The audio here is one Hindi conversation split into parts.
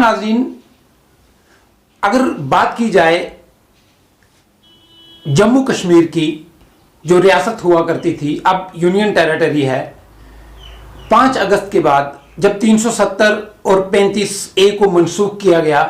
नाज़रीन, अगर बात की जाए जम्मू कश्मीर की, जो रियासत हुआ करती थी अब यूनियन टेरिटरी है, 5 अगस्त के बाद जब 370 और 35A को मनसूख किया गया,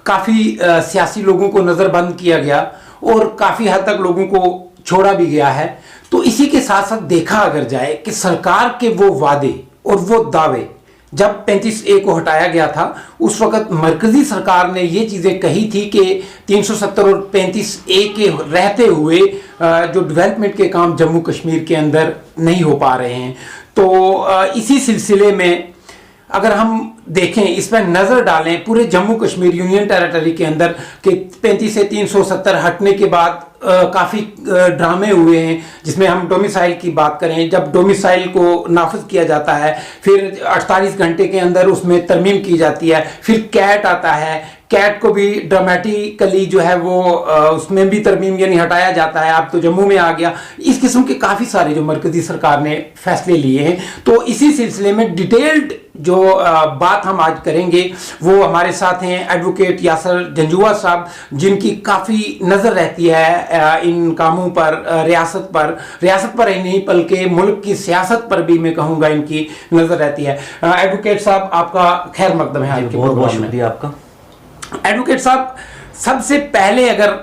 काफ़ी सियासी लोगों को नज़रबंद किया गया और काफ़ी हद तक लोगों को छोड़ा भी गया है। तो इसी के साथ साथ देखा अगर जाए कि सरकार के वो वादे और वो दावे, जब 35A को हटाया गया था उस वक्त मरकजी सरकार ने ये चीज़ें कही थी कि 370 और 35A के रहते हुए जो डेवलपमेंट के काम जम्मू कश्मीर के अंदर नहीं हो पा रहे हैं। तो इसी सिलसिले में अगर हम देखें, इस पर नज़र डालें पूरे जम्मू कश्मीर यूनियन टेरिटरी के अंदर कि 35 से 370 हटने के बाद काफ़ी ड्रामे हुए हैं, जिसमें हम डोमिसाइल की बात करें, जब डोमिसाइल को नाफिज किया जाता है फिर 48 घंटे के अंदर उसमें तरमीम की जाती है, फिर कैट आता है, कैट को भी ड्रामेटिकली जो है वो उसमें भी तरमीम यानी हटाया जाता है, अब तो जम्मू में आ गया। इस किस्म के काफ़ी सारे जो मरकजी सरकार ने फैसले लिए हैं। तो इसी सिलसिले में डिटेल्ड जो बात हम आज करेंगे वो हमारे साथ हैं एडवोकेट यासर जंजुआ साहब, जिनकी काफ़ी नज़र रहती है इन कामों पर, रियासत पर ही नहीं बल्कि मुल्क की सियासत पर भी मैं कहूँगा इनकी नज़र रहती है। एडवोकेट साहब, आपका खैर मकदम है आज के बहुत शुक्रिया आपका। एडवोकेट साहब, सबसे पहले अगर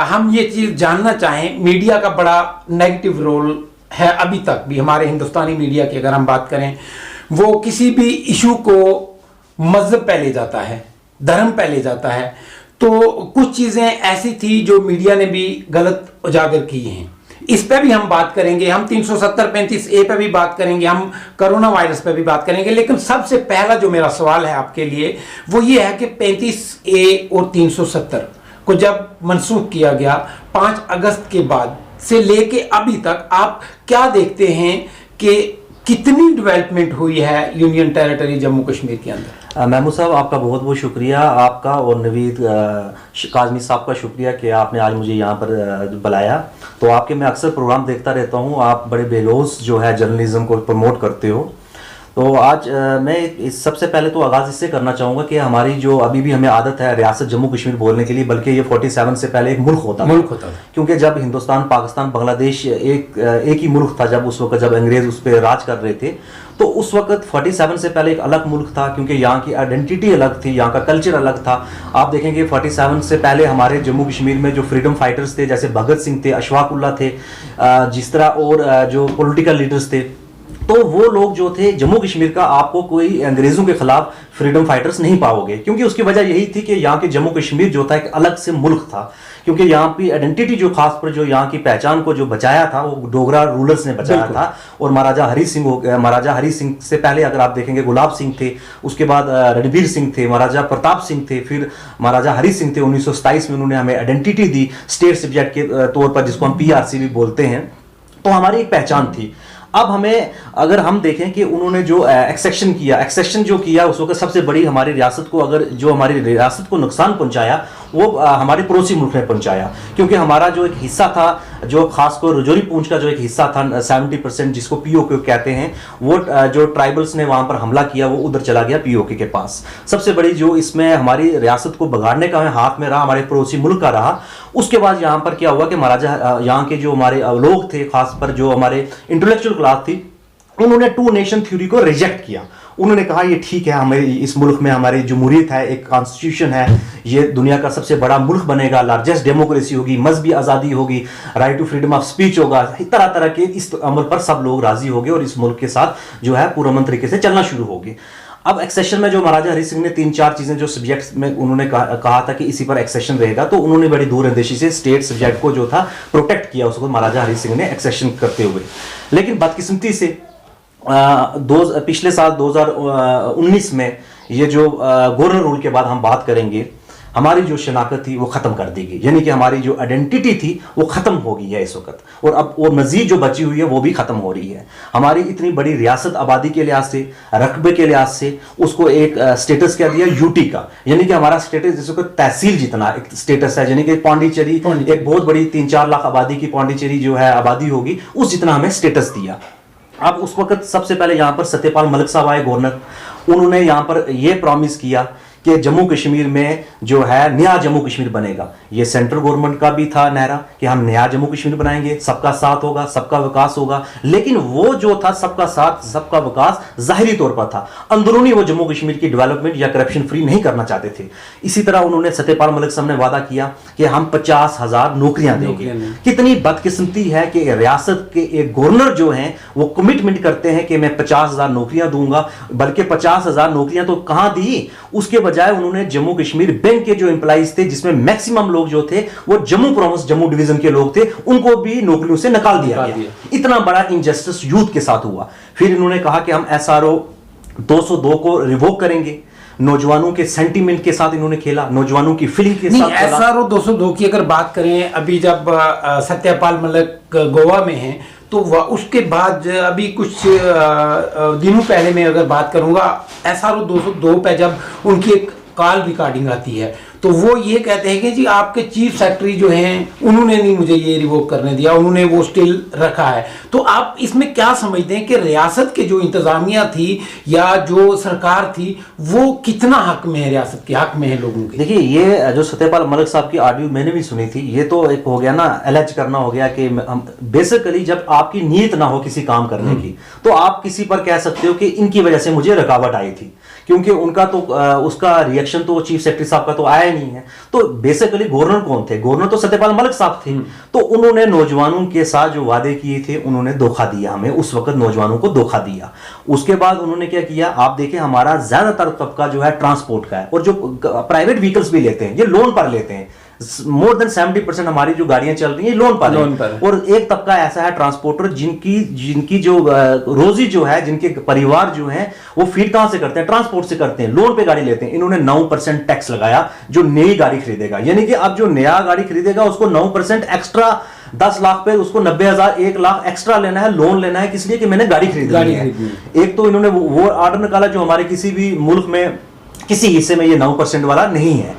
हम ये चीज़ जानना चाहें, मीडिया का बड़ा नेगेटिव रोल है अभी तक भी, हमारे हिंदुस्तानी मीडिया की अगर हम बात करें, वो किसी भी इशू को मजहब पे ले जाता है, धर्म पे ले जाता है। तो कुछ चीज़ें ऐसी थी जो मीडिया ने भी गलत उजागर की हैं, इस पे भी हम बात करेंगे, हम 370-35A पे भी बात करेंगे, हम कोरोना वायरस पे भी बात करेंगे। लेकिन सबसे पहला जो मेरा सवाल है आपके लिए वो ये है कि 35A और 370 को जब मनसूख किया गया 5 अगस्त के बाद से लेके अभी तक, आप क्या देखते हैं कि कितनी डेवलपमेंट हुई है यूनियन टेरिटरी जम्मू कश्मीर के अंदर? महमूद साहब, आपका बहुत बहुत शुक्रिया, आपका और नवीद काजमी साहब का शुक्रिया कि आपने आज मुझे यहाँ पर बुलाया। तो आपके मैं अक्सर प्रोग्राम देखता रहता हूँ, आप बड़े बेलोस जो है जर्नलिज्म को प्रमोट करते हो। तो आज मैं सबसे पहले तो आगाज़ इससे करना चाहूँगा कि हमारी जो अभी भी हमें आदत है रियासत जम्मू कश्मीर बोलने के लिए, बल्कि ये 47 से पहले एक मुल्क होता था। क्योंकि जब हिंदुस्तान, पाकिस्तान, बांग्लादेश एक ही मुल्क था, जब उस वक्त जब अंग्रेज़ उस पर राज कर रहे थे, तो उस वक्त 47 से पहले एक अलग मुल्क था, क्योंकि यहाँ की आइडेंटिटी अलग थी, यहाँ का कल्चर अलग था। आप देखेंगे 47 से पहले हमारे जम्मू कश्मीर में जो फ्रीडम फाइटर्स थे, जैसे भगत सिंह थे, अशफाक उल्लाह थे, जिस तरह और जो पॉलिटिकल लीडर्स थे, तो वो लोग जो थे जम्मू कश्मीर का, आपको कोई अंग्रेज़ों के खिलाफ फ्रीडम फाइटर्स नहीं पाओगे, क्योंकि उसकी वजह यही थी कि यहाँ के जम्मू कश्मीर जो था एक अलग से मुल्क था। क्योंकि यहाँ की आइडेंटिटी जो खास पर जो यहाँ की पहचान को जो बचाया था वो डोगरा रूलर्स ने बचाया था। और महाराजा हरी सिंह से पहले अगर आप देखेंगे गुलाब सिंह थे, उसके बाद रणबीर सिंह थे, महाराजा प्रताप सिंह थे, फिर महाराजा हरी सिंह थे। 1927 में उन्होंने हमें आइडेंटिटी दी स्टेट सब्जेक्ट के तौर पर, जिसको हम PRC भी बोलते हैं। तो हमारी एक पहचान थी। अब हमें अगर हम देखें कि उन्होंने जो एक्सेशन जो किया उस वक्त सबसे बड़ी हमारी रियासत को, अगर जो हमारी रियासत को नुकसान पहुंचाया वो हमारे पड़ोसी मुल्क ने पहुंचाया। क्योंकि हमारा जो एक हिस्सा था, जो खासकर रजौरी पूंछ का जो एक हिस्सा था 70%, जिसको POK कहते हैं, वो जो ट्राइबल्स ने वहां पर हमला किया वो उधर चला गया POK के पास। सबसे बड़ी जो इसमें हमारी रियासत को बिगाड़ने का हाथ में रहा हमारे पड़ोसी मुल्क का रहा। उसके बाद यहाँ पर क्या हुआ कि महाराजा, यहाँ के जो हमारे लोग थे, खास पर जो हमारे इंटेलेक्चुअल क्लास थी, उन्होंने 2 नेशन थ्योरी को रिजेक्ट किया। उन्होंने कहा ये ठीक है, हमें इस मुल्क में हमारी जमहूरियत है, एक कॉन्स्टिट्यूशन है, ये दुनिया का सबसे बड़ा मुल्क बनेगा, लार्जेस्ट डेमोक्रेसी होगी, मजहबी आज़ादी होगी, right to freedom of speech होगा, तरह तरह के इस अमल पर सब लोग राजी हो गए और इस मुल्क के साथ जो है पूरअमन तरीके से चलना शुरू हो गए। अब एक्सेशन में जो महाराजा हरी सिंह ने 3-4 चीज़ें जो सब्जेक्ट्स में उन्होंने कहा था कि इसी पर एक्सेशन रहेगा, तो उन्होंने बड़ी दूरंदेशी से स्टेट सब्जेक्ट को जो था प्रोटेक्ट किया उसको महाराजा हरी सिंह ने एक्सेशन करते हुए। लेकिन बदकिस्मती से पिछले साल 2019 में ये जो गवर्नर रूल के बाद हम बात करेंगे, हमारी जो शनाख्त थी वो ख़त्म कर दी गई, यानी कि हमारी जो आइडेंटिटी थी वो ख़त्म हो गई है इस वक्त। और अब वो मज़ीद जो बची हुई है वो भी ख़त्म हो रही है। हमारी इतनी बड़ी रियासत आबादी के लिहाज से, रकबे के लिहाज से, उसको एक स्टेटस क्या दिया UT का, यानी कि हमारा स्टेटस जिसको तहसील जितना एक स्टेटस है, यानी कि पौंडीचेरी एक बहुत बड़ी 3-4 लाख आबादी की पौंडीचेरी जो है आबादी होगी, उस जितना हमें स्टेटस दिया। अब उस वक्त सबसे पहले यहाँ पर सत्यपाल मलिक साहब आए गवर्नर, उन्होंने यहाँ पर यह प्रॉमिस किया कि जम्मू कश्मीर में जो है नया जम्मू कश्मीर बनेगा। ये सेंट्रल गवर्नमेंट का भी था नारा कि हम नया जम्मू कश्मीर बनाएंगे, सबका साथ होगा, सबका विकास होगा। लेकिन वो जो था सबका साथ सबका विकास जाहिरी तौर पर था, अंदरूनी वो जम्मू कश्मीर की डेवलपमेंट या करप्शन फ्री नहीं करना चाहते थे। इसी तरह उन्होंने सत्यपाल मलिक साहब ने वादा किया कि हम 50,000 नौकरियां देंगे। कितनी बदकिस्मती है कि रियासत के एक गवर्नर जो हैं वो कमिटमेंट करते हैं कि मैं 50,000 नौकरियां दूंगा, बल्कि 50,000 नौकरियां तो कहां दी, उसके बजाय उन्होंने जम्मू कश्मीर बैंक के जो एम्प्लॉइज थे, जिसमें मैक्सिमम लोग जो थे वो जम्मू प्रोविंस जम्मू डिवीजन के लोग थे, उनको भी नौकरियों से निकाल दिया गया। इतना बड़ा इनजस्टिस यूथ के साथ हुआ। फिर इन्होंने कहा कि हम SRO 202 को रिवोक करेंगे। नौजवानों के सेंटीमेंट के साथ इन्होंने खेला, नौजवानों की फीलिंग के साथ खेला। SRO 202 की अगर बात करें, अभी जब सत्यपाल मलिक गोवा में हैं तो उसके बाद अभी कुछ दिनों पहले मैं अगर बात करूंगा, SRO 202 पे जब उनकी एक कॉल रिकॉर्डिंग आती है तो वो ये कहते हैं कि जी आपके चीफ सेक्रेटरी जो हैं उन्होंने नहीं मुझे ये रिवोक करने दिया, उन्होंने वो स्टिल रखा है। तो आप इसमें क्या समझते हैं कि रियासत के जो इंतजामिया थी या जो सरकार थी वो कितना हक में है, रियासत के हक में है लोगों के? देखिए, ये जो सत्यपाल मलिक साहब की ऑडियो मैंने भी सुनी थी, ये तो एक हो गया ना, एलेज करना हो गया कि हम बेसिकली जब आपकी नीयत ना हो किसी काम करने की तो आप किसी पर कह सकते हो कि इनकी वजह से मुझे रुकावट आई थी, क्योंकि उनका तो उसका रिएक्शन तो चीफ सेक्रेटरी साहब का तो आया नहीं है। तो बेसिकली गवर्नर कौन थे? गवर्नर तो सत्यपाल मलिक साहब थे। तो उन्होंने नौजवानों के साथ जो वादे किए थे उन्होंने धोखा दिया, हमें उस वक्त नौजवानों को धोखा दिया। उसके बाद उन्होंने क्या किया, आप देखें हमारा ज्यादातर तबका जो है ट्रांसपोर्ट का है, और जो प्राइवेट व्हीकल्स भी लेते हैं ये लोन पर लेते हैं। मोर देन 70% हमारी जो गाड़ियां चल रही हैं लोन पर है। और एक तबका ऐसा है ट्रांसपोर्टर जिनकी जो रोजी जो है, जिनके परिवार जो है वो फीड कहां से करते हैं? ट्रांसपोर्ट से करते हैं, लोन पे गाड़ी लेते हैं। इन्होंने 9% टैक्स लगाया जो नई गाड़ी खरीदेगा, यानी कि अब जो नया गाड़ी खरीदेगा उसको 9% एक्स्ट्रा, 10 लाख पे उसको 90,000 1 लाख एक्स्ट्रा लेना है, लोन लेना है, किस लिए कि मैंने गाड़ी खरीदनी है। एक तो इन्होंने वो ऑर्डर निकाला जो हमारे किसी भी मुल्क में किसी हिस्से में ये 9% वाला नहीं है।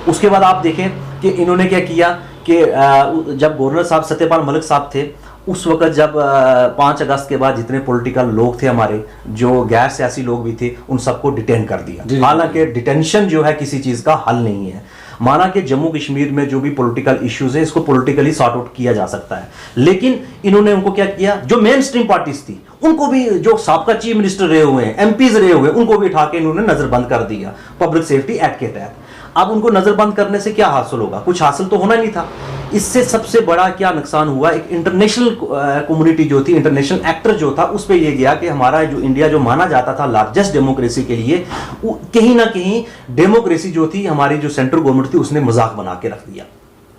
उसके बाद आप देखें कि इन्होंने क्या किया कि जब गवर्नर साहब सत्यपाल मलिक साहब थे उस वक्त, जब 5 अगस्त के बाद जितने पॉलिटिकल लोग थे हमारे, जो गैर सियासी लोग भी थे, उन सबको डिटेन कर दिया। हालांकि डिटेंशन जो है किसी चीज का हल नहीं है। माना कि जम्मू कश्मीर में जो भी पॉलिटिकल इश्यूज है इसको पॉलिटिकली सॉर्ट आउट किया जा सकता है, लेकिन इन्होंने उनको क्या किया, जो मेन स्ट्रीम पार्टीज थी उनको भी, जो साबका चीफ मिनिस्टर रहे हुए हैं, एमपीज रहे हुए, उनको भी उठा के इन्होंने नजरबंद कर दिया पब्लिक सेफ्टी एक्ट के तहत। अब उनको नजरबंद करने से क्या हासिल होगा? कुछ हासिल तो होना नहीं था। इससे सबसे बड़ा क्या नुकसान हुआ, एक इंटरनेशनल कम्युनिटी जो थी, इंटरनेशनल एक्टर जो था, उस पे ये गया कि हमारा जो इंडिया जो माना जाता था लार्जेस्ट डेमोक्रेसी के लिए, कहीं ना कहीं डेमोक्रेसी जो थी हमारी, जो सेंट्रल गवर्नमेंट थी, उसने मजाक बना के रख दिया।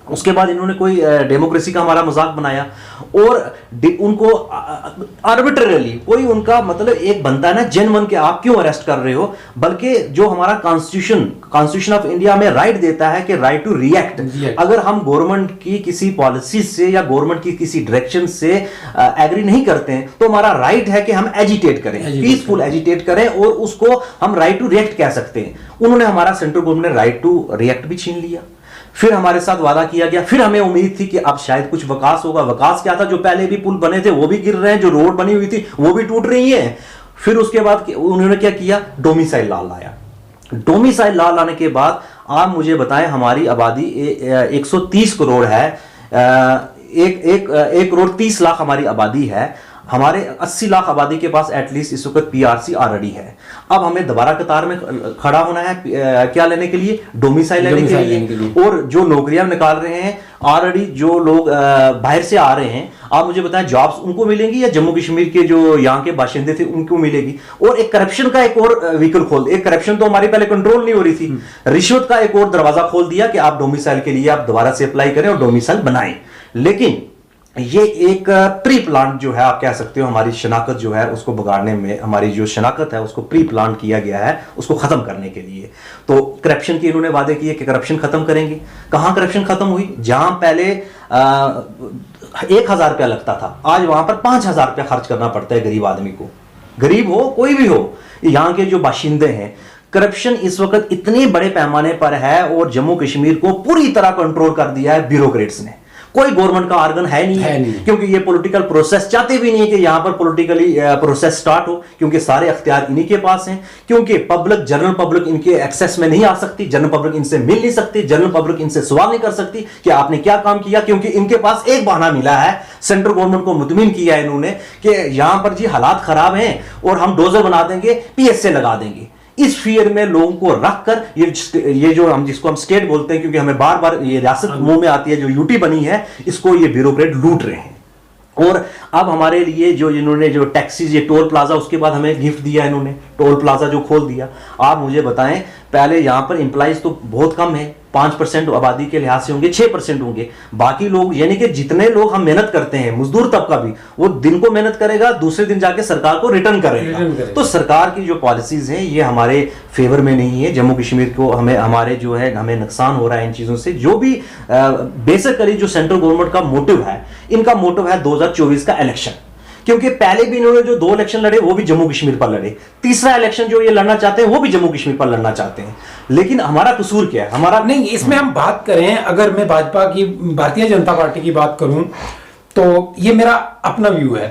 उसके बाद इन्होंने कोई डेमोक्रेसी का हमारा मजाक बनाया और उनको आर्बिट्रेरली कोई उनका मतलब एक बनता है ना जेन्युइन कि आप क्यों अरेस्ट कर रहे हो, बल्कि जो हमारा कॉन्स्टिट्यूशन ऑफ इंडिया में राइट देता है कि राइट टू रिएक्ट। अगर हम गवर्नमेंट की किसी पॉलिसी से या गवर्नमेंट की किसी डायरेक्शन से एग्री नहीं करते हैं तो हमारा राइट है कि हम एजिटेट करें, पीसफुल एजिटेट करें, और उसको हम राइट टू रिएक्ट कह सकते हैं। उन्होंने हमारा सेंट्रल गवर्नमेंट ने राइट टू रिएक्ट भी छीन लिया। फिर हमारे साथ वादा किया गया, फिर हमें उम्मीद थी कि अब शायद कुछ विकास होगा। विकास क्या था, जो पहले भी पुल बने थे वो भी गिर रहे हैं, जो रोड बनी हुई थी वो भी टूट रही है। फिर उसके बाद उन्होंने क्या किया, डोमिसाइल लॉ लाया। डोमिसाइल लॉ लाने के बाद आप मुझे बताएं, हमारी आबादी 130 करोड़ है, 1 करोड़ 30 लाख हमारी आबादी है। हमारे 80 लाख आबादी के पास एटलीस्ट इस वक्त पीआरसी ऑलरेडी है। अब हमें दोबारा कतार में खड़ा होना है, क्या लेने के लिए? डोमिसाइल लेने के लिए। और जो नौकरियां निकाल रहे हैं ऑलरेडी, जो लोग बाहर से आ रहे हैं, आप मुझे बताएं जॉब्स उनको मिलेंगी या जम्मू कश्मीर के जो यहाँ के बाशिंदे थे उनको मिलेगी? और एक करप्शन का एक और व्हीकल खोल, एक करप्शन तो हमारी पहले कंट्रोल नहीं हो रही थी, रिश्वत का एक और दरवाजा खोल दिया कि आप डोमिसाइल के लिए आप दोबारा से अप्लाई करें और डोमिसाइल बनाएं। लेकिन ये एक प्री प्लान जो है, आप कह सकते हो हमारी शनाख्त जो है उसको बिगाड़ने में, हमारी जो शनाख्त है उसको प्री प्लान किया गया है उसको खत्म करने के लिए। तो करप्शन के इन्होंने वादे किए कि करप्शन खत्म करेंगे। कहां करप्शन खत्म हुई? जहां पहले 1,000 रुपया लगता था, आज वहां पर 5,000 रुपया खर्च करना पड़ता है गरीब आदमी को। गरीब हो कोई भी हो, यहाँ के जो बाशिंदे हैं, करप्शन इस वक्त इतने बड़े पैमाने पर है और जम्मू कश्मीर को पूरी तरह कंट्रोल कर दिया है ब्यूरोक्रेट्स ने। कोई गवर्नमेंट का ऑर्गन है नहीं, क्योंकि ये पॉलिटिकल प्रोसेस चाहते भी नहीं है कि यहां पर पॉलिटिकली प्रोसेस स्टार्ट हो, क्योंकि सारे अख्तियार इन्हीं के पास हैं, क्योंकि पब्लिक, जनरल पब्लिक इनके एक्सेस में नहीं आ सकती, जनरल पब्लिक इनसे मिल नहीं सकती, जनरल पब्लिक इनसे सवाल नहीं कर सकती कि आपने क्या काम किया, क्योंकि इनके पास एक बहाना मिला है, सेंट्रल गवर्नमेंट को मुतमिन किया है इन्होंने कि यहां पर जी हालात खराब हैं और हम डोजर बना देंगे, पीएसए लगा देंगे। इस फियर में लोगों को रखकर ये जो हम जिसको हम स्टेट बोलते हैं, क्योंकि हमें बार बार ये रियासत मुंह में आती है, जो यूटी बनी है, इसको ये ब्यूरोक्रेट लूट रहे हैं। और अब हमारे लिए जो इन्होंने जो टैक्सीज, ये टोल प्लाजा, उसके बाद हमें गिफ्ट दिया इन्होंने, टोल प्लाजा जो खोल दिया। आप मुझे बताएं, पहले यहां पर एम्प्लॉइज तो बहुत कम है, 5% आबादी के लिहाज से होंगे, 6% होंगे, बाकी लोग, यानी कि जितने लोग हम मेहनत करते हैं, मजदूर तबका भी, वो दिन को मेहनत करेगा, दूसरे दिन जाके सरकार को रिटर्न करेगा। तो सरकार की जो पॉलिसीज हैं ये हमारे फेवर में नहीं है। जम्मू कश्मीर को हमें, हमारे जो है, हमें नुकसान हो रहा है इन चीजों से। जो भी बेसिकली जो सेंट्रल गवर्नमेंट का मोटिव है, इनका मोटिव है 2024 का इलेक्शन, क्योंकि पहले भी इन्होंने जो 2 इलेक्शन लड़े वो भी जम्मू कश्मीर पर लड़े, तीसरा इलेक्शन जो ये लड़ना चाहते हैं वो भी जम्मू कश्मीर पर लड़ना चाहते हैं। लेकिन हमारा कसूर क्या है? हमारा नहीं, इसमें हम बात करें, अगर मैं भाजपा की, भारतीय जनता पार्टी की बात करूं, तो ये मेरा अपना व्यू है।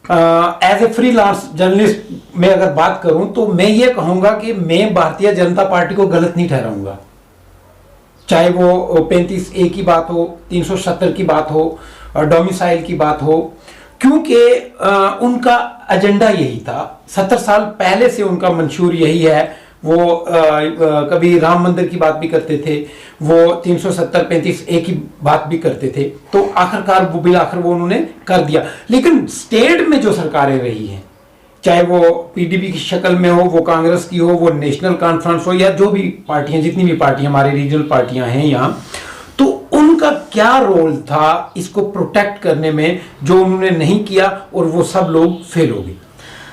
एज ए फ्रीलांस जर्नलिस्ट में अगर बात करूं तो मैं ये कहूंगा कि मैं भारतीय जनता पार्टी को गलत नहीं ठहराऊंगा, चाहे वो 35A की बात हो, 370 की बात हो, डोमिसाइल की बात हो, क्योंकि उनका एजेंडा यही था। 70 साल पहले से उनका मंशूर यही है। वो कभी राम मंदिर की बात भी करते थे, वो 370 35A की बात भी करते थे, तो आखिरकार वो बिल आखिर वो उन्होंने कर दिया। लेकिन स्टेट में जो सरकारें रही हैं, चाहे वो पीडीपी की शक्ल में हो, वो कांग्रेस की हो, वो नेशनल कॉन्फ्रेंस हो, या जो भी पार्टियां, जितनी भी पार्टियां हमारी रीजनल पार्टियां हैं यहाँ, तो उनका क्या रोल था इसको प्रोटेक्ट करने में, जो उन्होंने नहीं किया, और वो सब लोग फेल हो गए।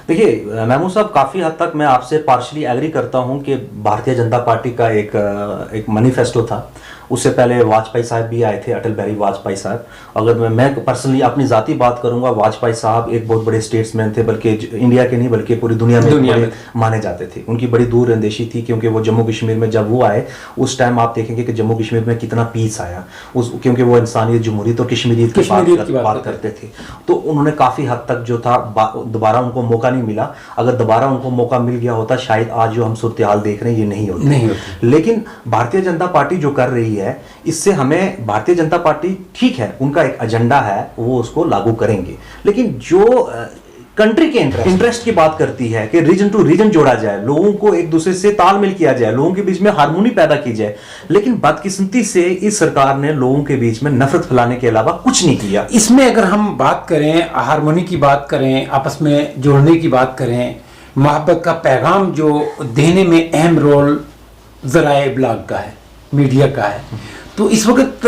देखिए महमूद साहब, काफ़ी हद तक मैं आपसे पार्शली एग्री करता हूं कि भारतीय जनता पार्टी का एक मैनिफेस्टो था। उससे पहले वाजपेयी साहब भी आए थे, अटल बिहारी वाजपेयी साहब। अगर मैं पर्सनली अपनी ज़ाती बात करूंगा, वाजपेयी साहब एक बहुत बड़े स्टेट्समैन थे, बल्कि इंडिया के नहीं बल्कि पूरी दुनिया में माने जाते थे। उनकी बड़ी दूरअंदेशी थी, क्योंकि वो जम्मू कश्मीर में जब वो आए, उस टाइम आप देखेंगे कि जम्मू कश्मीर में कितना पीस आया, क्योंकि वो इंसानियत, जमहूरियत और कश्मीरियत की बात करते थे। तो उन्होंने काफ़ी हद तक जो था, दोबारा उनको मौका नहीं मिला। अगर दोबारा उनको मौका मिल गया होता, शायद आज जो हम सूरत हाल देख रहे हैं ये नहीं होती। लेकिन भारतीय जनता पार्टी जो कर रही है, इससे हमें, भारतीय जनता पार्टी ठीक है, उनका एक एजेंडा है, वो उसको लागू करेंगे। लेकिन जो कंट्री के इंटरेस्ट की बात करती है कि रीजन टू रीजन जोड़ा जाए, लोगों को एक दूसरे से तालमेल किया जाए, लोगों के बीच में हार्मोनी पैदा की जाए, लेकिन बदकिस्मती से इस सरकार ने लोगों के बीच में नफरत फैलाने के अलावा कुछ नहीं किया। इसमें अगर हम बात करें, हार्मोनी की बात करें, आपस में जोड़ने की बात करें, मोहब्बत का पैगाम जो देने में अहम रोल ज़राए इब्लाग का है, मीडिया का है, तो इस वक्त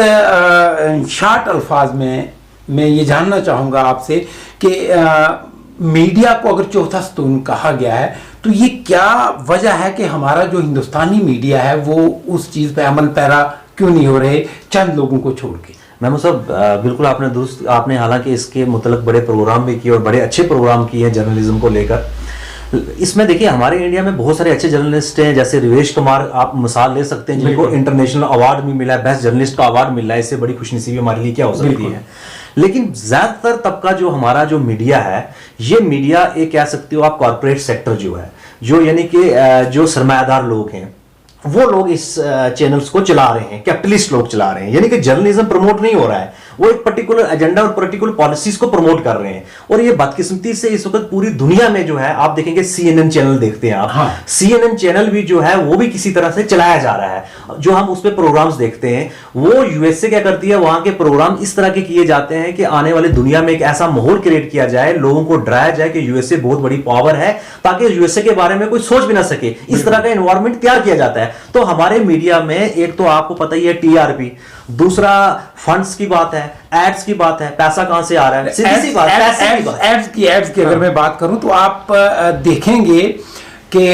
शार्ट अल्फाज में मैं ये जानना चाहूँगा आपसे कि मीडिया को अगर चौथा स्तून कहा गया है, तो ये क्या वजह है कि हमारा जो हिंदुस्तानी मीडिया है वो उस चीज़ पे अमल पैरा क्यों नहीं हो रहे, चंद लोगों को छोड़ के? महमूद साहब, बिल्कुल आपने दुरुस्त, आपने हालांकि इसके मुतल्लिक़ बड़े प्रोग्राम भी किए और बड़े अच्छे प्रोग्राम किए हैं जर्नलिज्म को लेकर। इसमें देखिए, हमारे इंडिया में बहुत सारे अच्छे जर्नलिस्ट हैं, जैसे रिवेश कुमार आप मिसाल ले सकते हैं, जिनको इंटरनेशनल अवार्ड भी मिला है, बेस्ट जर्नलिस्ट का अवार्ड मिला है। इससे बड़ी खुशनसीबी हमारे लिए क्या हो सकती है? लेकिन ज्यादातर तबका जो हमारा जो मीडिया है, ये मीडिया एक कह सकते हो आप कॉर्पोरेट सेक्टर जो है, जो यानी कि जो सरमायादार लोग हैं, वो लोग इस चैनल्स को चला रहे हैं, कैपिटलिस्ट लोग चला रहे हैं। यानी कि जर्नलिज्म प्रमोट नहीं हो रहा है, वो एक पर्टिकुलर एजेंडा और पर्टिकुलर पॉलिसीज को प्रमोट कर रहे हैं। और ये बदकिस्मती से इस वक्त पूरी दुनिया में जो है, आप देखेंगे CNN चैनल देखते हैं आप, हाँ। CNN चैनल भी जो है वो भी किसी तरह से चलाया जा रहा है। जो हम उस पर प्रोग्राम्स देखते हैं, वो USA क्या करती है, वहां के प्रोग्राम इस तरह के किए जाते हैं कि आने वाली दुनिया में एक ऐसा माहौल क्रिएट किया जाए, लोगों को डराया जाए कि USA बहुत बड़ी पावर है, ताकि USA के बारे में कोई सोच भी ना सके। इस तरह का एनवायरमेंट तैयार किया जाता है। तो हमारे मीडिया में एक तो आपको पता ही है TRP, दूसरा फंड्स की बात है, एड्स की बात है, पैसा कहां से आ रहा है, सीधी सी बात, एड्स की अगर मैं बात करूं तो आप देखेंगे कि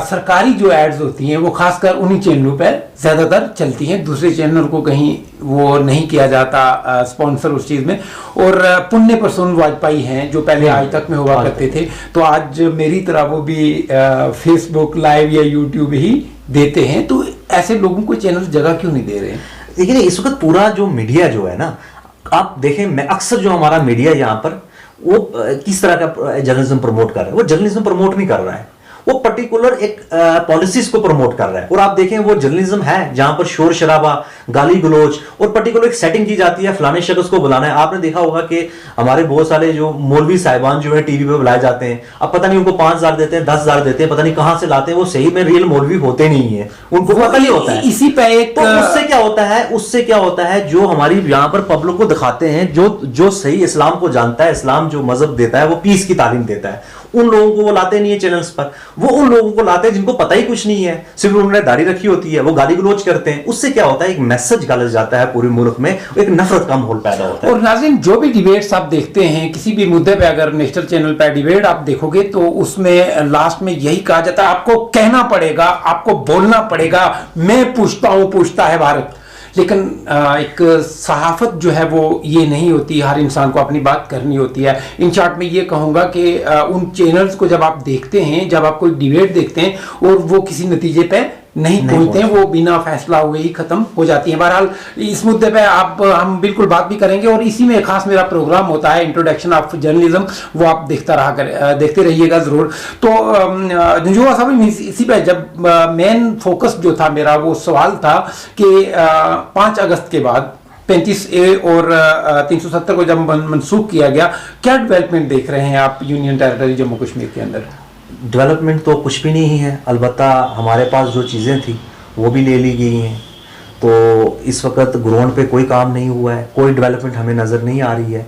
सरकारी जो एड्स होती हैं वो खासकर उन्हीं चैनलों पर ज्यादातर चलती हैं, दूसरे चैनल को कहीं वो नहीं किया जाता स्पॉन्सर उस चीज में। और पुण्य प्रसून वाजपेयी हैं जो पहले आज तक में हुआ करते थे, तो आज मेरी तरह वो भी फेसबुक लाइव या यूट्यूब ही देते हैं। तो ऐसे लोगों को चैनल जगह क्यों नहीं दे रहे हैं? देखिए, इस वक्त पूरा जो मीडिया जो है ना, आप देखें, मैं अक्सर जो हमारा मीडिया यहाँ पर वो किस तरह का जर्नलिज्म प्रमोट कर रहा है, वो जर्नलिज्म प्रमोट नहीं कर रहा है, वो पर्टिकुलर एक पॉलिसीज को प्रमोट कर रहा है। और आप देखें वो जर्नलिज्म है जहां पर शोर शराबा, गाली गलोच और पर्टिकुलर एक सेटिंग की जाती है, फलाने शख्स को बुलाना है। आपने देखा होगा कि हमारे बहुत सारे जो मौलवी साहिबान जो है टीवी पे बुलाए जाते हैं, अब पता नहीं उनको 5,000 देते हैं, 10,000 देते हैं, पता नहीं कहां से लाते हैं, वो सही में रियल मौलवी होते नहीं है, उनको पता नहीं होता है। इसी पे एक तो उससे क्या होता है जो हमारी यहाँ पर पब्लिक को दिखाते हैं, जो सही इस्लाम को जानता है, इस्लाम जो मजहब देता है, वो पीस की तालीम देता है, उन लोगों को वो लाते नहीं है चैनल्स पर। वो उन लोगों को लाते हैं जिनको पता ही कुछ नहीं है, सिर्फ उन्होंने दाढ़ी रखी होती है, वो गाली गलोच करते हैं। उससे क्या होता है, एक मैसेज गलत जाता है पूरे मुल्क में, एक नफरत का माहौल पैदा होता है। और नाज़रीन, जो भी डिबेट्स आप देखते हैं किसी भी मुद्दे पे, अगर नेशनल चैनल पे डिबेट आप देखोगे तो उसमें लास्ट में यही कहा जाता है, आपको कहना पड़ेगा, आपको बोलना पड़ेगा, मैं पूछता हूं, पूछता है भारत। लेकिन एक सहाफत जो है वो ये नहीं होती, हर इंसान को अपनी बात करनी होती है। इन शॉर्ट में ये कहूँगा कि उन चैनल्स को जब आप देखते हैं, जब आप कोई डिबेट देखते हैं और वो किसी नतीजे पे नहीं पहुंचते हैं, वो बिना फैसला हुए ही खत्म हो जाती है। बहरहाल इस मुद्दे पे हम बिल्कुल बात भी करेंगे और इसी में खास मेरा प्रोग्राम होता है इंट्रोडक्शन ऑफ जर्नलिज्म, वो आप देखते रहिएगा जरूर। तो नजूआ साहब, इसी पे जब मेन फोकस जो था मेरा, वो सवाल था कि 5 अगस्त के बाद 35A और 370 को जब मनसूख किया गया, क्या डेवलपमेंट देख रहे हैं आप यूनियन टेरिटरी जम्मू कश्मीर के अंदर? डेवलपमेंट तो कुछ भी नहीं है, अलबत्ता हमारे पास जो चीज़ें थी वो भी ले ली गई हैं। तो इस वक्त ग्राउंड पे कोई काम नहीं हुआ है, कोई डेवलपमेंट हमें नज़र नहीं आ रही है।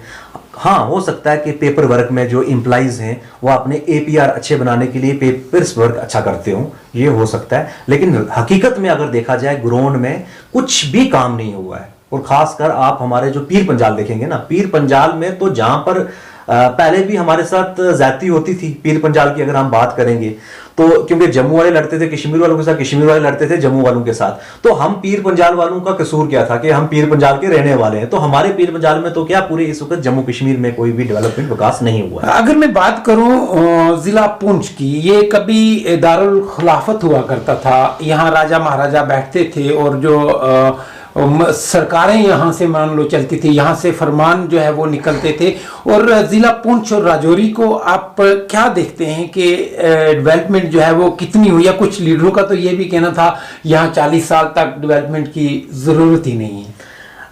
हाँ, हो सकता है कि पेपर वर्क में जो एम्प्लॉइज़ हैं वो अपने APR अच्छे बनाने के लिए पेपर्स वर्क अच्छा करते हों, ये हो सकता है, लेकिन हकीकत में अगर देखा जाए ग्राउंड में कुछ भी काम नहीं हुआ है। और ख़ासकर आप हमारे जो पीर पंजाल देखेंगे ना, पीर पंजाल में तो जहाँ पर पहले भी हमारे साथ ज्यादती होती थी, पीर पंजाल की अगर हम बात करेंगे तो, क्योंकि जम्मू वाले लड़ते थे कश्मीर वालों के साथ, कश्मीर वाले लड़ते थे जम्मू वालों के साथ, तो हम पीर पंजाल वालों का कसूर क्या था कि हम पीर पंजाल के रहने वाले हैं। तो हमारे पीर पंजाल में तो क्या, पूरे इस वक्त जम्मू कश्मीर में कोई भी डेवलपमेंट विकास नहीं हुआ है। अगर मैं बात करूं जिला पुंछ की, ये कभी दारुल खिलाफत हुआ करता था, यहाँ राजा महाराजा बैठते थे और जो सरकारें यहाँ से मान लो चलती थी, यहाँ से फरमान जो है वो निकलते थे। और जिला पुंछ और राजौरी को आप क्या देखते हैं कि डेवलपमेंट जो है वो कितनी हुई है? कुछ लीडरों का तो ये भी कहना था यहाँ 40 साल तक डेवलपमेंट की जरूरत ही नहीं है।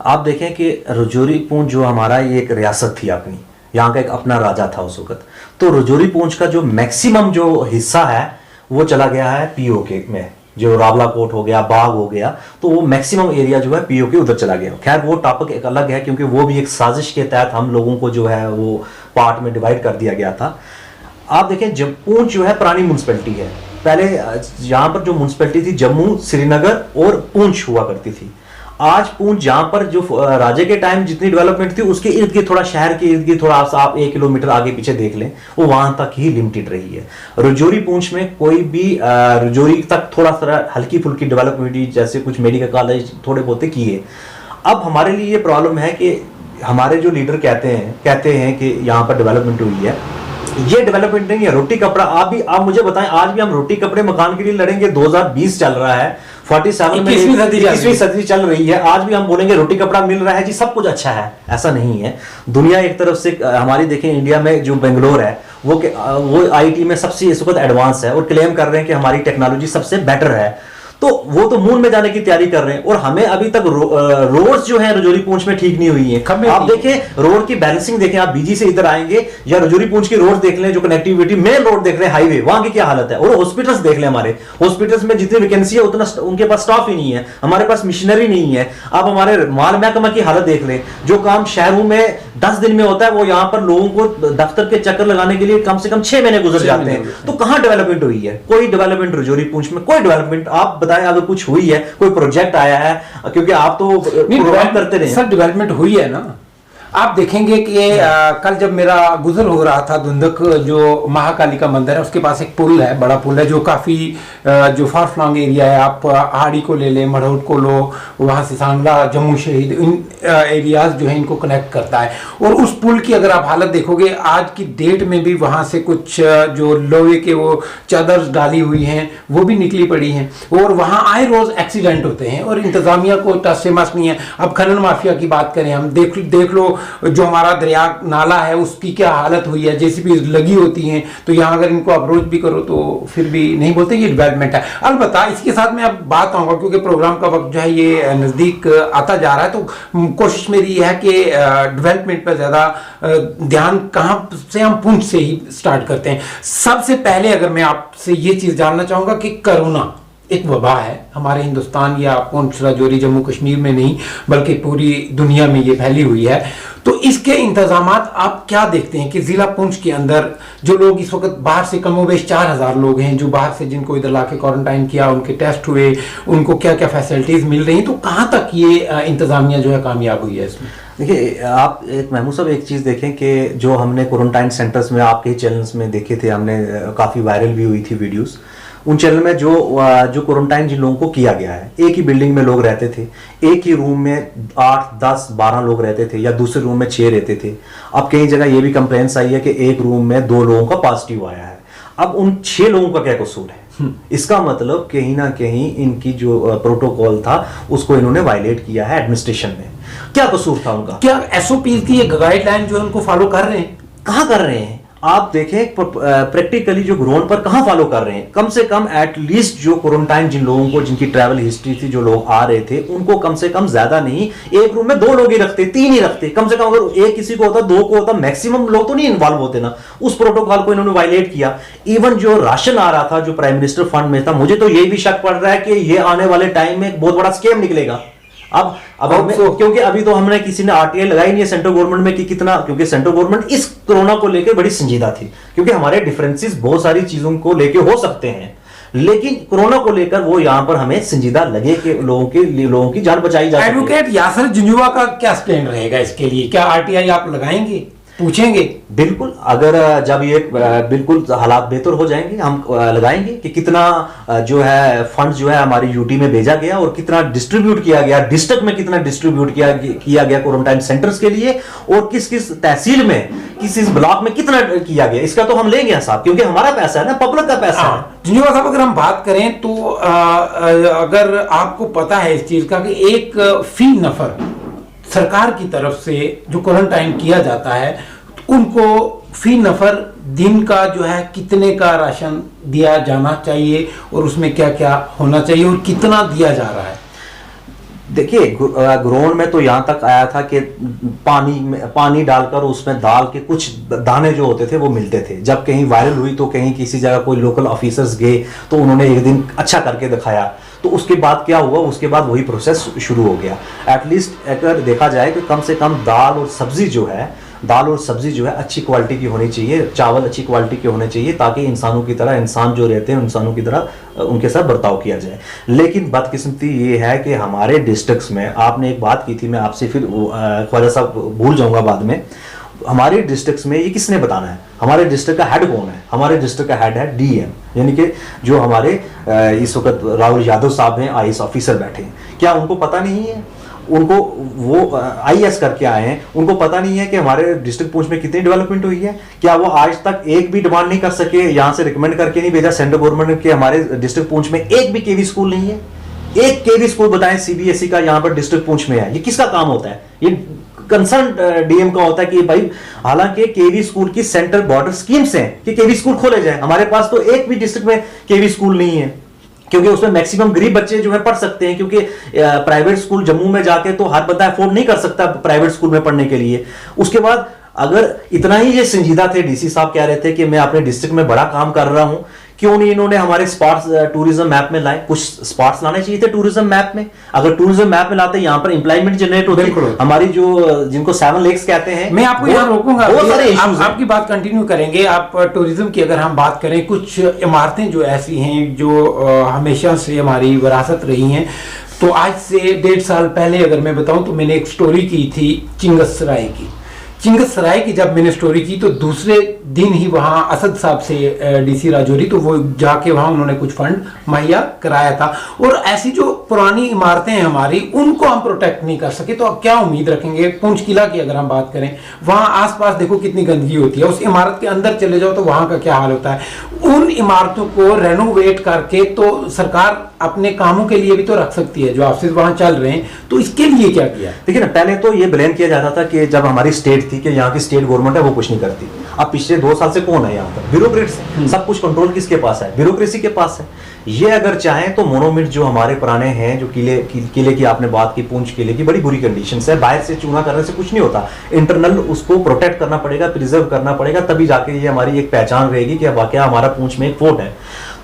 आप देखें कि राजौरी पुंछ जो हमारा ये एक रियासत थी अपनी, यहाँ का एक अपना राजा था उस वक्त, तो राजौरी पुंछ का जो मैक्सिमम जो हिस्सा है वो चला गया है POK में, जो रावला कोट हो गया, बाग हो गया, तो वो मैक्सिमम एरिया जो है POK उधर चला गया। खैर वो टॉपिक एक अलग है, क्योंकि वो भी एक साजिश के तहत हम लोगों को जो है वो पार्ट में डिवाइड कर दिया गया था। आप देखें जब पुंछ जो है पुरानी म्यूनसिपैलिटी है, पहले यहाँ पर जो म्यूनसिपैलिटी थी जम्मू, श्रीनगर और पुंछ हुआ करती थी। आज पुंछ जहां पर जो राजे के टाइम जितनी डेवलपमेंट थी उसके इर्द गिर्द, थोड़ा शहर के इर्द गिर्द, थोड़ा आप 1 किलोमीटर आगे पीछे देख लें, वो वहां तक ही लिमिटेड रही है। राजौरी पुंछ में कोई भी राजौरी तक थोड़ा सा हल्की फुल्की डेवलपमेंट, जैसे कुछ मेडिकल कॉलेज थोड़े बहुत किए। अब हमारे लिए ये प्रॉब्लम है कि हमारे जो लीडर कहते हैं कि यहाँ पर डेवलपमेंट हुई है, ये डेवलपमेंट नहीं है। रोटी कपड़ा, आप मुझे बताएं, आज भी हम रोटी कपड़े मकान के लिए लड़ेंगे, 2020 चल रहा है, 47 में 21वीं सदी चल रही है, आज भी हम बोलेंगे रोटी कपड़ा मिल रहा है जी, सब कुछ अच्छा है। ऐसा नहीं है। दुनिया एक तरफ से हमारी देखें, इंडिया में जो बेंगलोर है वो IT में सबसे इस वक्त एडवांस है और क्लेम कर रहे हैं कि हमारी टेक्नोलॉजी सबसे बेटर है, तो वो तो मून में जाने की तैयारी कर रहे हैं। और हमें अभी तक रोड्स जो है राजौरी पुंछ में ठीक नहीं हुई है। आप देखें रोड की बैलेंसिंग देखें, आप BG से इधर आएंगे या राजौरी पुंछ की रोड देख लें, जो कनेक्टिविटी मेन रोड देख रहे हैं, हाईवे, वहां की क्या हालत है। और हॉस्पिटल्स देख लें, हमारे हॉस्पिटल्स में जितनी वैकेंसी है उतना उनके पास स्टाफ ही नहीं है, हमारे पास मिशनरी नहीं है। आप हमारे माल महकमा की हालत देख लें, जो काम शहरों में 10 दिन में होता है वो यहाँ पर लोगों को दफ्तर के चक्कर लगाने के लिए कम से कम 6 महीने गुजर जाते हैं। तो कहां डेवलपमेंट हुई है? कोई डेवलपमेंट राजौरी पुंछ में कोई डेवलपमेंट आप बताएं, अगर कुछ हुई है, कोई प्रोजेक्ट आया है? क्योंकि आप तो प्रोग्राम करते रहे। सर डेवलपमेंट हुई है ना। आप देखेंगे कि कल जब मेरा गुजर हो रहा था धुंधक जो महाकाली का मंदिर है उसके पास एक पुल है, बड़ा पुल है जो काफ़ी जो फार फ्लॉन्ग एरिया है, आप आड़ी को ले लें, मढ़ौट को लो, वहाँ से सांगला, जम्मू शहीद, इन एरियाज जो है इनको कनेक्ट करता है। और उस पुल की अगर आप हालत देखोगे आज की डेट में भी वहाँ से कुछ जो लोहे के वो चादर डाली हुई हैं वो भी निकली पड़ी हैं, और वहाँ आए रोज़ एक्सीडेंट होते हैं और इंतज़ामिया को टस से मस नहीं है। अब खनन माफिया की बात करें हम, देख लो जो हमारा दरिया नाला है उसकी क्या हालत हुई है, जेसीबी लगी होती हैं, तो यहाँ अगर इनको अप्रोच भी करो तो फिर भी नहीं बोलते ये डेवलपमेंट है। अलबत्ता इसके साथ मैं अब बात आऊँगा क्योंकि प्रोग्राम का वक्त जो है ये नज़दीक आता जा रहा है, तो कोशिश मेरी है कि डेवलपमेंट पर ज़्यादा ध्यान कहाँ से हम पुंछ से ही स्टार्ट करते हैं। सबसे पहले अगर मैं आपसे ये चीज़ जानना चाहूँगा कि कोरोना एक वबा है हमारे हिंदुस्तान या पुंछ राजौरी जम्मू कश्मीर में नहीं बल्कि पूरी दुनिया में ये फैली हुई है, तो इसके इंतजामात आप क्या देखते हैं कि ज़िला पुंछ के अंदर जो लोग इस वक्त बाहर से कमोबेश 4000 लोग हैं जो बाहर से जिनको इधर लाके क्वारंटाइन किया, उनके टेस्ट हुए, उनको क्या क्या फैसिलिटीज़ मिल रही हैं, तो कहाँ तक ये इंतजामिया जो है कामयाब हुई है इसमें? देखिए आप एक महमूद साहब एक चीज़ देखें कि जो हमने क्वारंटाइन सेंटर्स में आपके चैनल्स में देखे थे, हमने काफ़ी वायरल भी हुई थी वीडियोस, उन चैनल में जो क्वारंटाइन जिन लोगों को किया गया है, एक ही बिल्डिंग में लोग रहते थे, एक ही रूम में 8, 10, 12 लोग रहते थे या दूसरे रूम में 6 रहते थे। अब कई जगह ये भी कंप्लेंट्स आई है कि एक रूम में 2 लोगों का पॉजिटिव आया है। अब उन 6 लोगों का क्या कसूर है? इसका मतलब कहीं ना कहीं इनकी जो प्रोटोकॉल था उसको इन्होंने वायलेट किया है एडमिनिस्ट्रेशन ने। क्या कसूर था उनका? क्या एसओपी की ये गाइडलाइन जो है उनको फॉलो कर रहे हैं? कहाँ कर रहे हैं? आप देखें प्रैक्टिकली जो ग्राउंड पर कहां फॉलो कर रहे हैं। कम से कम एटलीस्ट जो क्वारंटाइन जिन लोगों को जिनकी ट्रैवल हिस्ट्री थी, जो लोग आ रहे थे, उनको कम से कम ज्यादा नहीं, एक रूम में 2 लोग ही रखते, 3 ही रखते कम से कम। अगर एक किसी को होता, 2 को होता, मैक्सिमम लोग तो नहीं इन्वॉल्व होते ना। उस प्रोटोकॉल को इन्होंने वायलेट किया। इवन जो राशन आ रहा था जो प्राइम मिनिस्टर फंड में था, मुझे तो यही भी शक पड़ रहा है कि ये आने वाले टाइम में एक बहुत बड़ा स्कैम निकलेगा। अब क्योंकि अभी तो हमने किसी ने आरटीआई लगाई नहीं है सेंट्रल गवर्नमेंट में कि कितना, क्योंकि सेंट्रल गवर्नमेंट इस कोरोना को लेकर बड़ी संजीदा थी, क्योंकि हमारे डिफरेंसेस बहुत सारी चीजों को लेकर हो सकते हैं, लेकिन कोरोना को लेकर वो यहां पर हमें संजीदा लगे कि लोगों की जान बचाई जा सके। एडवोकेट यासर जुंजुआ का क्या स्टैंड रहेगा इसके लिए? क्या आरटीआई आप लगाएंगे, पूछेंगे? बिल्कुल, अगर जब ये बिल्कुल हालात बेहतर हो जाएंगे हम लगाएंगे कि कितना जो है फंड जो है हमारी यूटी में भेजा गया और कितना डिस्ट्रीब्यूट किया गया, डिस्ट्रिक्ट में कितना डिस्ट्रीब्यूट किया गया क्वारंटाइन सेंटर्स के लिए, और किस किस तहसील में, किस ब्लॉक में कितना किया गया, इसका तो हम लेंगे हिसाब, क्योंकि हमारा पैसा है ना, पब्लिक का पैसा है। जुंजुआ साहब अगर हम बात करें तो अगर आपको पता है इस चीज का कि एक फी नफर सरकार की तरफ से जो क्वारंटाइन किया जाता है उनको फी नफर दिन का जो है कितने का राशन दिया जाना चाहिए और उसमें क्या क्या होना चाहिए और कितना दिया जा रहा है? देखिए ग्राउंड में तो यहाँ तक आया था कि पानी डालकर उसमें दाल के कुछ दाने जो होते थे वो मिलते थे। जब कहीं वायरल हुई तो कहीं किसी जगह कोई लोकल ऑफिसर्स गए तो उन्होंने एक दिन अच्छा करके दिखाया, तो उसके बाद क्या हुआ, उसके बाद वही प्रोसेस शुरू हो गया। एटलीस्ट अगर देखा जाए कि कम से कम दाल और सब्जी जो है अच्छी क्वालिटी की होनी चाहिए, चावल अच्छी क्वालिटी के होने चाहिए, ताकि इंसानों की तरह, इंसान जो रहते हैं इंसानों की तरह उनके साथ बर्ताव किया जाए। लेकिन बदकिस्मती ये है कि हमारे डिस्ट्रिक्ट्स में, आपने एक बात की थी, मैं आपसे फिर ख्वाजा साहब भूल जाऊंगा बाद में, हमारे डिस्ट्रिक्ट्स में ये किसने बताना है? हमारे डिस्ट्रिक्ट का हेड कौन है? हमारे डिस्ट्रिक्ट का हेड है डीएम, यानी कि जो हमारे इस वक्त राहुल यादव साहब हैं, आईएएस ऑफिसर बैठे हैं। क्या उनको पता नहीं है? उनको वो आईएएस करके आए हैं, उनको पता नहीं है कि हमारे डिस्ट्रिक्ट पुंछ में कितनी डेवलपमेंट हुई है? क्या वो आज तक एक भी डिमांड नहीं कर सके, यहाँ से रिकमेंड करके नहीं भेजा सेंट्रल गवर्नमेंट के हमारे डिस्ट्रिक्ट पुंछ में एक भी केवी स्कूल नहीं है? एक केवी स्कूल बताएं सीबीएसई का यहाँ पर डिस्ट्रिक्ट पुंछ में है? ये किसका काम होता है? ये कंसर्न डीएम का होता है कि भाई, हालांकि केवी स्कूल की सेंट्रल बॉर्डर स्कीम्स हैं कि केवी स्कूल खोले जाए, हमारे पास तो एक भी डिस्ट्रिक्ट में केवी स्कूल नहीं है, क्योंकि उसमें मैक्सिमम गरीब बच्चे जो है पढ़ सकते हैं, क्योंकि प्राइवेट स्कूल जम्मू में जाके तो हर बंदा अफोर्ड नहीं कर सकता प्राइवेट स्कूल में पढ़ने के लिए। उसके बाद अगर इतना ही ये संजीदा थे, डीसी साहब कह रहे थे कि मैं अपने डिस्ट्रिक्ट में बड़ा काम कर रहा हूं, क्यों नहीं इन्होंने हमारे स्पॉट्स टूरिज्म मैप में लाए? कुछ स्पॉट्स लाने चाहिए थे टूरिज्म मैप में। अगर टूरिज्म मैप में लाते, यहाँ पर एम्प्लॉयमेंट जनरेट होती, हमारी जो जिनको 7 लेक्स कहते हैं। मैं आपको यहाँ रोकूंगा, आपकी बात कंटिन्यू करेंगे। आप टूरिज्म की अगर हम बात करें, कुछ इमारतें जो ऐसी हैं जो हमेशा से हमारी विरासत रही हैं, तो आज से 1.5 साल पहले अगर मैं बताऊं तो मैंने एक स्टोरी की थी चिंगसराय की। चिंगस सराय की जब मैंने स्टोरी की तो दूसरे दिन ही वहां असद साहब से डीसी राजौरी, तो वो जाके वहां उन्होंने कुछ फंड मुहैया कराया था। और ऐसी जो पुरानी इमारतें हैं हमारी, उनको हम प्रोटेक्ट नहीं कर सके तो अब क्या उम्मीद रखेंगे। पूंछ किला की अगर हम बात करें, वहां आसपास देखो कितनी गंदगी होती है, उस इमारत के अंदर चले जाओ तो वहां का क्या हाल होता है। उन इमारतों को रेनोवेट करके तो सरकार अपने कामों के लिए भी तो रख सकती है, जो ऑफिस वहां चल रहे हैं, तो इसके लिए क्या किया? देखिए ना, पहले तो ये ब्लेम किया जाता था कि जब हमारी स्टेट थी कि यहाँ की स्टेट गवर्नमेंट है वो कुछ नहीं करती। अब पिछले 2 साल से कौन है यहाँ पर? ब्यूरोक्रेट्स। सब कुछ कंट्रोल किसके पास है? ब्यूरोक्रेसी के पास है। ये अगर चाहें तो मोनोमिट जो हमारे पुराने हैं, जो किले की आपने बात की, पूंछ किले की बड़ी बुरी कंडीशन है। बाहर से चूना करने से कुछ नहीं होता, इंटरनल उसको प्रोटेक्ट करना पड़ेगा, प्रिजर्व करना पड़ेगा, तभी जाके ये हमारी एक पहचान रहेगी कि वाकई हमारा पूंछ में एक फोर्ट है।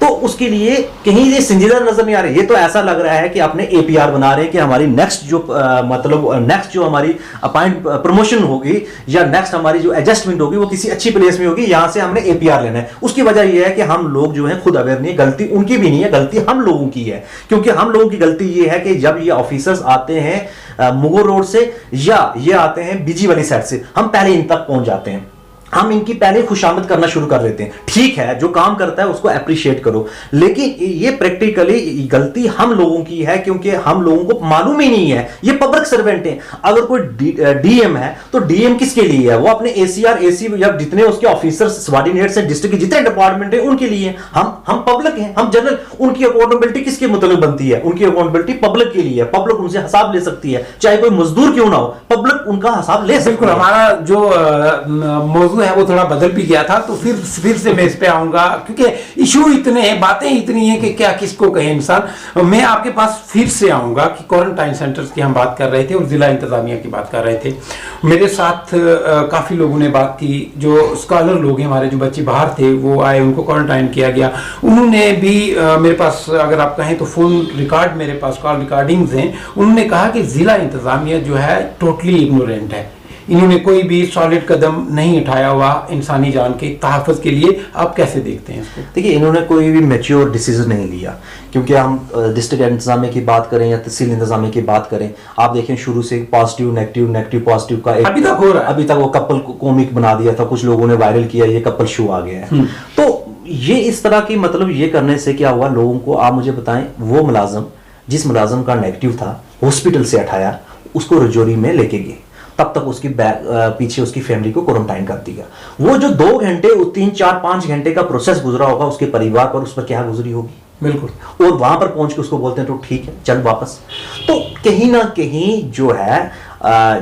तो उसके लिए कहीं ये संजीदा नजर नहीं आ रही। ये तो ऐसा लग रहा है कि अपने एपीआर बना रहे हैं कि हमारी नेक्स्ट जो मतलब नेक्स्ट जो हमारी प्रमोशन होगी या नेक्स्ट हमारी जो एडजस्टमेंट होगी वो किसी अच्छी प्लेस में होगी, यहां से हमने एपीआर लेना है। उसकी वजह यह है कि हम लोग जो है खुद अवेयर नहीं है। गलती उनकी भी नहीं है, गलती हम लोगों की है। क्योंकि हम लोगों की गलती ये है कि जब ये ऑफिसर्स आते हैं मुगल रोड से या ये आते हैं बीजी वाली साइड से, हम पहले इन तक पहुंच जाते हैं, हम इनकी पहले खुशामद करना शुरू कर देते हैं। ठीक है, जो काम करता है उसको अप्रिशिएट करो, लेकिन ये प्रैक्टिकली गलती हम लोगों की है क्योंकि हम लोगों को मालूम ही नहीं है। ये पब्लिक सर्वेंट है। अगर कोई डीएम है तो डीएम किसके लिए है? वो अपने एसीआर, एसी या जितने उसके ऑफिसर्स सबऑर्डिनेट्स हैं, डिस्ट्रिक्ट के जितने डिपार्टमेंट है उनके लिए। हम पब्लिक हैं, हम जनरल। उनकी अकाउंटेबिलिटी किसके मतलब बनती है? उनकी अकाउंटेबिलिटी पब्लिक के लिए है। पब्लिक उनसे हिसाब ले सकती है, चाहे कोई मजदूर क्यों ना हो, पब्लिक उनका हिसाब ले सकती है। हमारा जो मौजूद है वो थोड़ा बदल भी गया था, तो फिर से मैं इस पे आऊंगा क्योंकि इशू इतने हैं, बातें इतनी हैं कि क्या किसको कहे इंसान। मैं आपके पास फिर से आऊंगा कि क्वारंटाइन सेंटर्स की हम बात कर रहे थे और जिला इंतजामिया की बात कर रहे थे। मेरे साथ काफी लोगों ने बात की, जो स्कॉलर लोग हैं हमारे, जो बच्चे बाहर थे वो आए, उनको क्वारंटाइन किया गया। उन्होंने भी मेरे पास, अगर आप कहें तो फोन रिकॉर्ड मेरे पास, कॉल रिकॉर्डिंग्स हैं, उन्होंने कहा कि जिला इंतजामिया जो है टोटली इग्नोरेंट है, इन्होंने कोई भी सॉलिड कदम नहीं उठाया हुआ इंसानी जान के तहफ़्फ़ुज़ के लिए। आप कैसे देखते हैं इसको? देखिए, इन्होंने कोई भी मैच्योर डिसीजन नहीं लिया। क्योंकि हम डिस्ट्रिक्ट इंतजामिया की बात करें या तहसील इंतजामिया की बात करें, आप देखें शुरू से पॉजिटिव नेगेटिव, नेगेटिव पॉजिटिव का एक अभी तक हो रहा है। अभी तक वो कपल कॉमिक बना दिया था, कुछ लोगों ने वायरल किया, ये कपल शो आ गया है। तो ये इस तरह की मतलब ये करने से क्या हुआ लोगों को? आप मुझे बताएं, वो मुलाजम जिस मुलाजम का नेगेटिव था हॉस्पिटल से हटाया, उसको रजौरी में लेके गए, तब तक उसकी पीछे उसकी फैमिली को क्वारंटाइन कर दिया। वो जो 2 घंटे, 3, 4, 5 घंटे का प्रोसेस गुजरा होगा उसके परिवार पर, उस पर क्या गुजरी होगी? बिल्कुल। और वहां पर पहुंच के उसको बोलते हैं तो ठीक है चल वापस। तो कहीं ना कहीं जो है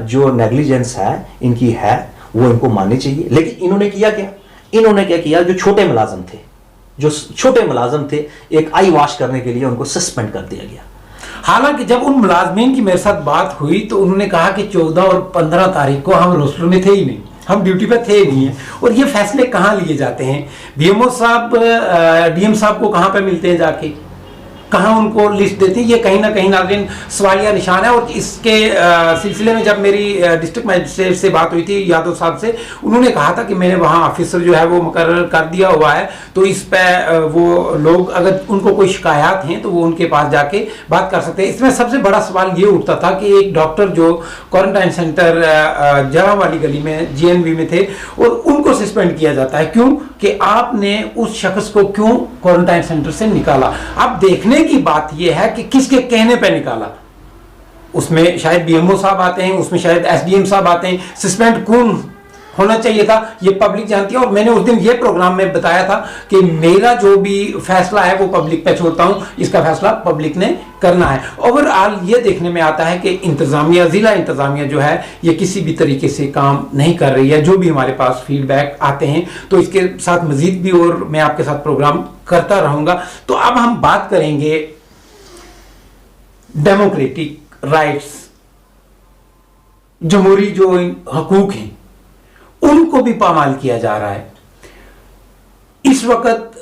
जो नेग्लिजेंस है इनकी है, वो इनको माननी चाहिए। लेकिन इन्होंने किया क्या? इन्होंने क्या किया? जो छोटे मुलाजम थे, एक आई वॉश करने के लिए उनको सस्पेंड कर दिया गया। हालांकि जब उन मुलाजमीन की मेरे साथ बात हुई तो उन्होंने कहा कि 14 और 15 तारीख को हम रोस्टर में थे ही नहीं, हम ड्यूटी पे थे ही नहीं है। और ये फैसले कहाँ लिए जाते हैं? बीएमओ साहब, डीएम साहब को कहाँ पे मिलते हैं जाके, कहाँ उनको लिस्ट देते हैं? ये कहीं ना कहीं नाज़रीन सवालिया निशान है। और इसके सिलसिले में जब मेरी डिस्ट्रिक्ट मजिस्ट्रेट से बात हुई थी यादव साहब से, उन्होंने कहा था कि मैंने वहाँ ऑफिसर जो है वो मुकर्रर कर दिया हुआ है, तो इस पे वो लोग अगर उनको कोई शिकायत हैं तो वो उनके पास जाके बात कर सकते हैं। इसमें सबसे बड़ा सवाल ये उठता था कि एक डॉक्टर जो क्वारंटाइन सेंटर जरा वाली गली में जीएनवी में थे और उनको सस्पेंड किया जाता है। क्यों? कि आपने उस शख्स को क्यों क्वारंटाइन सेंटर से निकाला? अब देखने की बात यह है कि किसके कहने पे निकाला। उसमें शायद बीएमओ साहब आते हैं, उसमें शायद एसडीएम साहब आते हैं। सस्पेंड कौन होना चाहिए था ये पब्लिक जानती है। और मैंने उस दिन ये प्रोग्राम में बताया था कि मेरा जो भी फैसला है वो पब्लिक पे छोड़ता हूं, इसका फैसला पब्लिक ने करना है। ओवरऑल ये देखने में आता है कि इंतजामिया, जिला इंतजामिया जो है ये किसी भी तरीके से काम नहीं कर रही है। जो भी हमारे पास फीडबैक आते हैं तो इसके साथ मजीद भी और मैं आपके साथ प्रोग्राम करता रहूंगा। तो अब हम बात करेंगे डेमोक्रेटिक राइट्स, जमहूरी जो हकूक हैं उनको भी पामाल किया जा रहा है। इस वक्त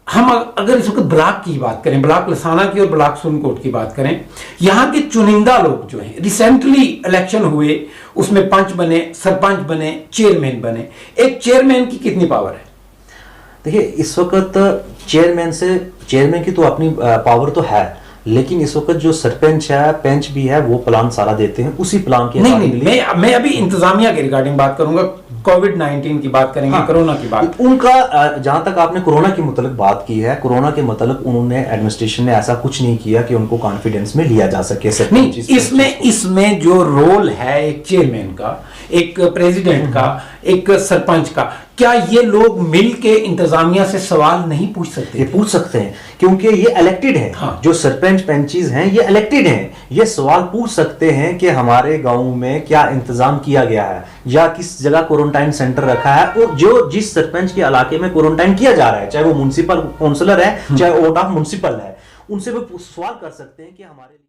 हम अगर इस वक्त ब्लॉक की बात करें, ब्लॉक लसाना की और ब्लॉक सुनकोट की बात करें, यहां के चुनिंदा लोग जो हैं, रिसेंटली इलेक्शन हुए, उसमें पंच बने, सरपंच बने, चेयरमैन बने। एक चेयरमैन की कितनी पावर है? देखिए, इस वक्त चेयरमैन की तो अपनी पावर तो है, लेकिन इस वक्त जो सरपंच है, पंच भी है, वो प्लान सारा देते हैं, उसी प्लान के नहीं accordingly- मैं अभी इंतजामिया के रिगार्डिंग बात करूंगा, कोविड-19 की बात करेंगे, हाँ, कोरोना की बात। उनका जहां तक आपने कोरोना के मतलब बात की है, कोरोना के मतलब उन्होंने एडमिनिस्ट्रेशन ने ऐसा कुछ नहीं किया कि उनको कॉन्फिडेंस में लिया जा सके। नहीं, इसमें जो रोल है एक चेयरमैन का, एक प्रेसिडेंट का, एक सरपंच का, क्या ये लोग मिल के इंतजामिया से सवाल नहीं पूछ सकते? ये पूछ सकते हैं क्योंकि ये इलेक्टेड है। हाँ। जो सरपंच पंचीज हैं ये इलेक्टेड हैं, ये सवाल पूछ सकते हैं कि हमारे गांव में क्या इंतजाम किया गया है या किस जगह क्वारंटाइन सेंटर रखा है, और जो जिस सरपंच के इलाके में क्वारंटाइन किया जा रहा है, चाहे वो म्युनिसिपल काउंसिलर है चाहे वोट ऑफ म्युनिसिपल है, उनसे वो सवाल कर सकते हैं कि हमारे